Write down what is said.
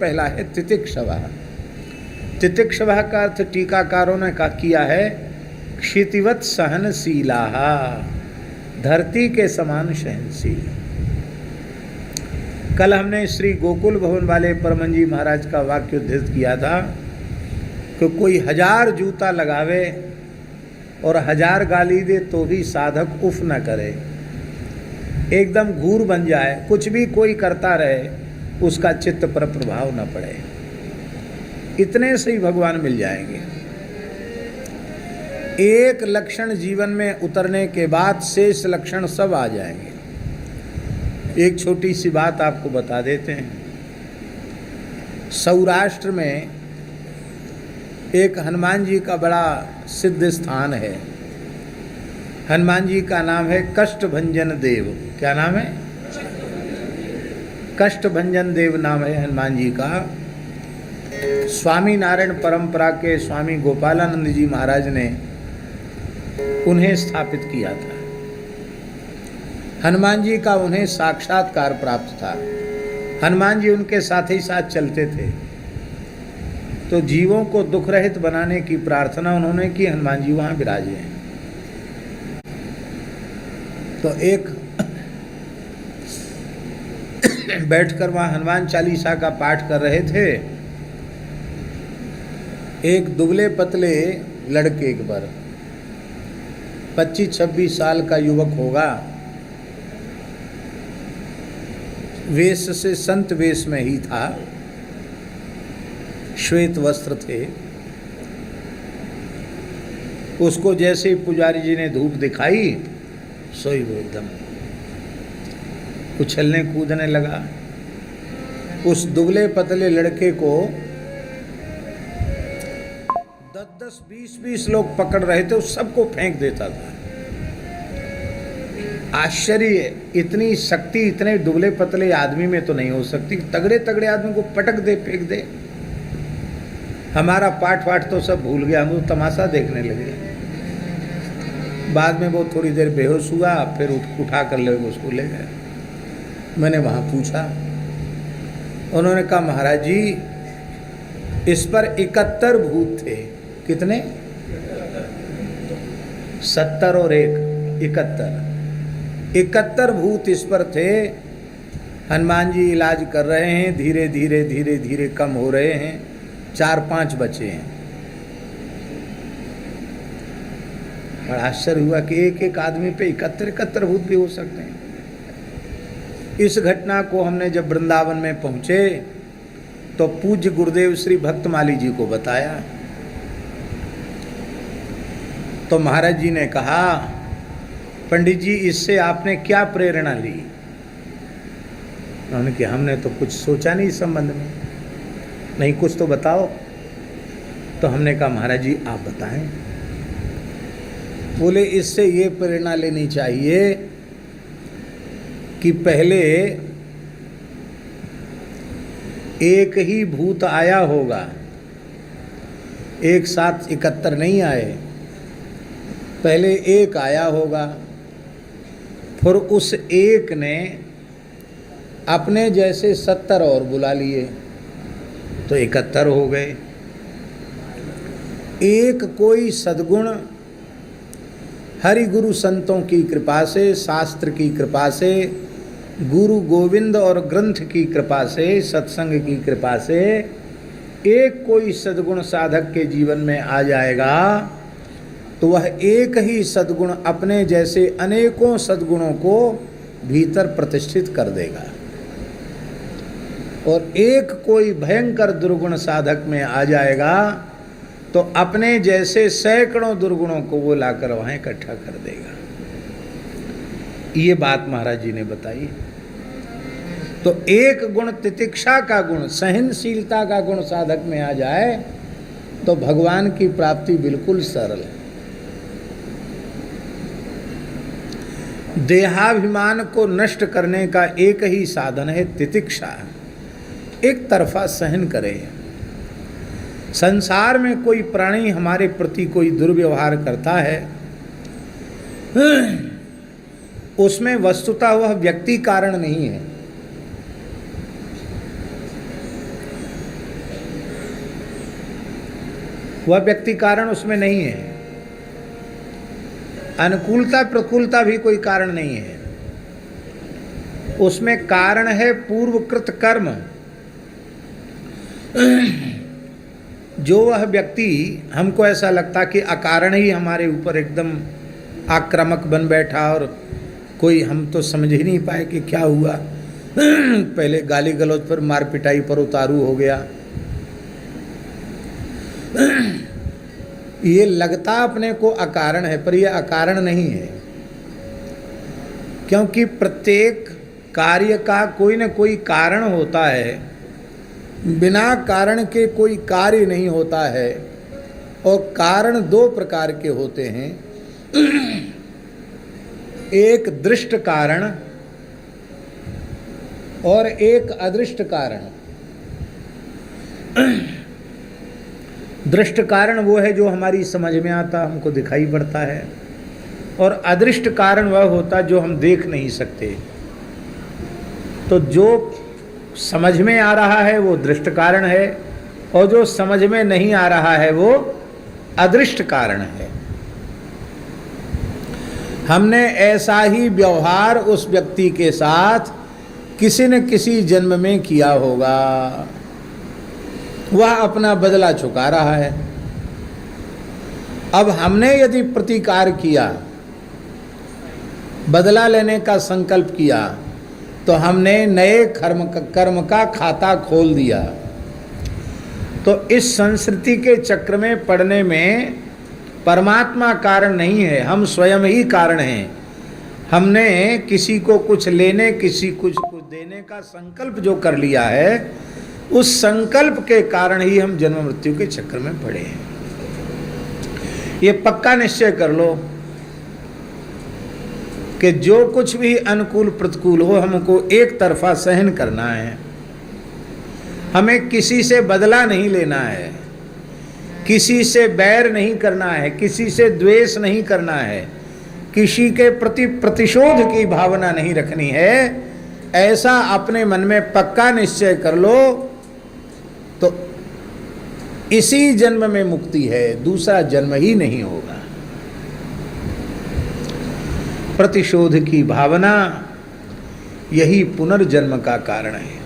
पहला है तितिक्षव। तितिक्षव का अर्थ टीकाकारों ने किया है क्षितिवत सहनशीला, धरती के समान सहनशील। कल हमने श्री गोकुल भवन वाले परमन जी महाराज का वाक्य उद्धृत किया था कि कोई 1000 जूता लगावे और 1000 गाली दे तो भी साधक उफ न करे, एकदम घूर बन जाए, कुछ भी कोई करता रहे उसका चित्त पर प्रभाव न पड़े, इतने से ही भगवान मिल जाएंगे। एक लक्षण जीवन में उतरने के बाद शेष लक्षण सब आ जाएंगे। एक छोटी सी बात आपको बता देते हैं। सौराष्ट्र में एक हनुमान जी का बड़ा सिद्ध स्थान है। हनुमान जी का नाम है कष्टभंजन देव। क्या नाम है? कष्टभंजन देव नाम है हनुमान जी का। स्वामी नारायण परंपरा के स्वामी गोपालानंद जी महाराज ने उन्हें स्थापित किया था। हनुमान जी का उन्हें साक्षात्कार प्राप्त था। हनुमान जी उनके साथ ही साथ चलते थे, तो जीवों को दुख रहित बनाने की प्रार्थना उन्होंने की। हनुमान जी वहाँ विराजे हैं। तो एक बैठकर वहाँ हनुमान चालीसा का पाठ कर रहे थे। एक दुबले पतले लड़के पर 25-26 साल का युवक होगा, वेश से संत वेश में ही था, श्वेत वस्त्र थे। उसको जैसे ही पुजारी जी ने धूप दिखाई, सोई वो एकदम उछलने कूदने लगा। उस दुबले पतले लड़के को 10-10, 20-20 लोग पकड़ रहे थे, उस सबको फेंक देता था। आश्चर्य, इतनी शक्ति इतने दुबले पतले आदमी में तो नहीं हो सकती। तगड़े तगड़े आदमी को पटक दे, फेंक दे। हमारा पाठ वाठ तो सब भूल गया, हम तो तमाशा देखने लगे। बाद में वो थोड़ी देर बेहोश हुआ, फिर उठा कर ले उसको ले गए। मैंने वहाँ पूछा, उन्होंने कहा महाराज जी इस पर 71 भूत थे। कितने? 70 और 1 71 भूत इस पर थे। हनुमान जी इलाज कर रहे हैं, धीरे धीरे धीरे धीरे कम हो रहे हैं, 4-5 बचे हैं। बड़ा आश्चर्य हुआ कि एक आदमी पे 71 भूत भी हो सकते हैं। इस घटना को हमने जब वृंदावन में पहुंचे तो पूज्य गुरुदेव श्री भक्तमाली जी को बताया, तो महाराज जी ने कहा पंडित जी इससे आपने क्या प्रेरणा ली? उन्होंने कहा हमने तो कुछ सोचा नहीं इस संबंध में। नहीं कुछ तो बताओ। तो हमने कहा महाराज जी आप बताएं। बोले इससे ये प्रेरणा लेनी चाहिए कि पहले एक ही भूत आया होगा, एक साथ 71 नहीं आए। पहले एक आया होगा, फिर उस एक ने अपने जैसे 70 और बुला लिए तो 71 हो गए। एक कोई सद्गुण हरि गुरु संतों की कृपा से, शास्त्र की कृपा से, गुरु गोविंद और ग्रंथ की कृपा से, सत्संग की कृपा से एक कोई सद्गुण साधक के जीवन में आ जाएगा तो वह एक ही सद्गुण अपने जैसे अनेकों सद्गुणों को भीतर प्रतिष्ठित कर देगा। और एक कोई भयंकर दुर्गुण साधक में आ जाएगा तो अपने जैसे सैकड़ों दुर्गुणों को वो लाकर वहाँ इकट्ठा कर देगा। ये बात महाराज जी ने बताई। तो एक गुण तितिक्षा का गुण, सहनशीलता का गुण साधक में आ जाए तो भगवान की प्राप्ति बिल्कुल सरल है। देहाभिमान को नष्ट करने का एक ही साधन है तितिक्षा। एक तरफा सहन करें। संसार में कोई प्राणी हमारे प्रति कोई दुर्व्यवहार करता है, उसमें वस्तुतः वह व्यक्ति कारण नहीं है, वह व्यक्ति कारण उसमें नहीं है। अनुकूलता प्रतिकूलता भी कोई कारण नहीं है, उसमें कारण है पूर्वकृत कर्म। जो वह व्यक्ति, हमको ऐसा लगता कि अकारण ही हमारे ऊपर एकदम आक्रामक बन बैठा और कोई हम तो समझ ही नहीं पाए कि क्या हुआ, पहले गाली गलौज पर मार पिटाई पर उतारू हो गया। ये लगता अपने को अकारण है, पर यह अकारण नहीं है, क्योंकि प्रत्येक कार्य का कोई न कोई कारण होता है। बिना कारण के कोई कार्य नहीं होता है, और कारण दो प्रकार के होते हैं, एक दृष्ट कारण और एक अदृष्ट कारण। दृष्ट कारण वो है जो हमारी समझ में आता, हमको दिखाई पड़ता है, और अदृष्ट कारण वह होता जो हम देख नहीं सकते। तो जो समझ में आ रहा है वो दृष्ट कारण है, और जो समझ में नहीं आ रहा है वो अदृष्ट कारण है। हमने ऐसा ही व्यवहार उस व्यक्ति के साथ किसी न किसी जन्म में किया होगा, वह अपना बदला चुका रहा है। अब हमने यदि प्रतिकार किया, बदला लेने का संकल्प किया, तो हमने नए कर्म का खाता खोल दिया। तो इस संस्कृति के चक्र में पड़ने में परमात्मा कारण नहीं है, हम स्वयं ही कारण हैं। हमने किसी को कुछ लेने, किसी कुछ देने का संकल्प जो कर लिया है, उस संकल्प के कारण ही हम जन्म मृत्यु के चक्र में पड़े हैं। ये पक्का निश्चय कर लो कि जो कुछ भी अनुकूल प्रतिकूल हो, हमको एक तरफा सहन करना है। हमें किसी से बदला नहीं लेना है, किसी से बैर नहीं करना है, किसी से द्वेष नहीं करना है, किसी के प्रति प्रतिशोध की भावना नहीं रखनी है। ऐसा अपने मन में पक्का निश्चय कर लो तो इसी जन्म में मुक्ति है, दूसरा जन्म ही नहीं होगा। प्रतिशोध की भावना यही पुनर्जन्म का कारण है।